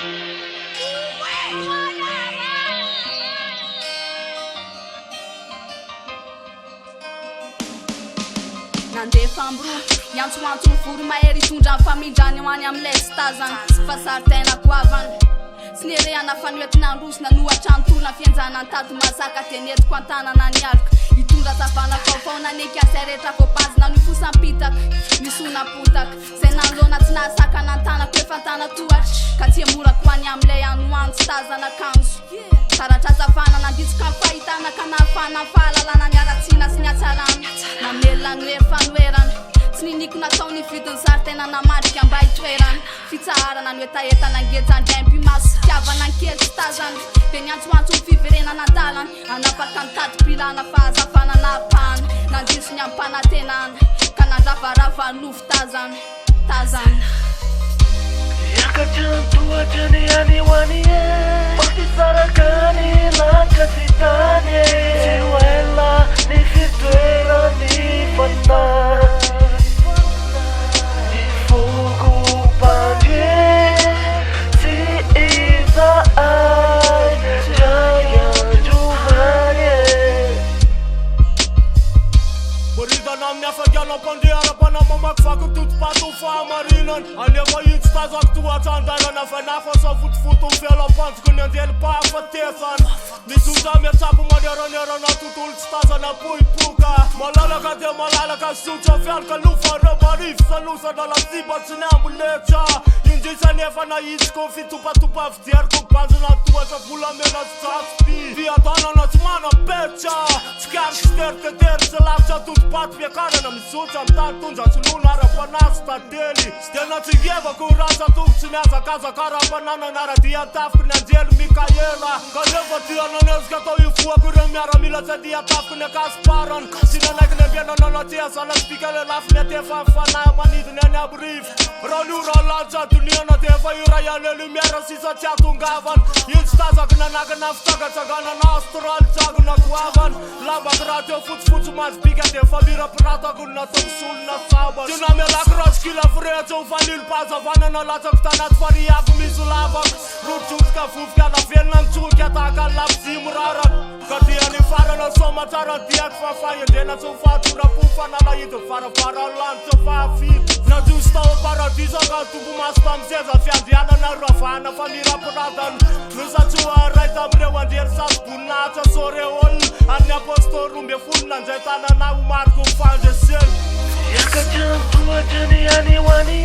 Nandeha fambro iantsoantony vory mahery hitondra ny famildrany ho any am'ilay sy tazany sy fasaritaina koavany sy nerehana fanoetinandrosina nohatra ny torona fianjana ny tady masaka tenetiko an-tanana ny alika hitondra zavana faofao naneky asay rehetra voapanjina no fosampitaka misonapotaka zay nanolona tsy nahasakana an-tanako efa an-tana tohatra ka tsy amorako any am'ilay anoany tsy tazana akanjo saratra zavana nanditsika ny fahitana ka nahafana ny fahalalana ny aratsiana sy ny atsarana namelona ny hery fanoerana tsy niniko natao ny vidiny zaridaina namadrika mba hitoerana fitsaharana ny hoetaetana angejandray mpimaso sy tiavana ny kely sy tazana dia niantsoantso ny fiverenana an-dalana anapaka ny tady-pilana fahazafana napahana nandiso ny ampanantenana ka nandravarava nofo tazana Yakachantuachani aniwani Pakisarakani lakasitani Siwela nifitwera nifata Nifuku panje Si iza ai Jaya jumanye Borida na miafagana pande arapana mamakfaku tutpatu famarinan Alewa yit stazak tuacha andarana fanafa sa futfutu fela pantsku nendel pafa tesan Misuza metapu maderanera na tutul stazana puipuka Malalaka de malalaka sucha fialka lufa rabarif Salusa dala ziba tsinambulecha Indisa nefa na isko fitupa vdier kupanzana tuacha pula mena saspi Viatana na tsmana pecha Skar sterte terse lapcha tutpat fiecare na misucha mtatunja tsununa arapanasta deli Stena tsigheva cu rața tucținează Casa cara banana nara dia taf când angel Micaela Kaleva tia nanes gato yu fua gură miara mila ța dia taf când ca sparan Sine nekne biena na tia sa la spikele laf ne te fa fana manid ne ne brief Roliu rolanța dunia na te fa yura ya le lumiera si sa tia tungavan Yin staza când na gna ftaga țagana na astral țagna kuavan Laba grate futs mas biga te fa mira prata kun na sul na saban Tuna me la kroskila vrețo vanil paza vana na la țăctanat faria cu misulava Ruciuțca fufca la velnan țuchea ta ca la zimrara Că tia ni fara na soma tara diat fa faie dena țu fatura pufa na la ito fara lanță fa fi Na justa o paradiso ca tu cum asta mzeza fia diana na rafana famira pradan Nu sa țua raita mreu andier sa spunața soreol Arnea postorul me funna njaitana na umar cu fan de sel Yakachantuachani aniwani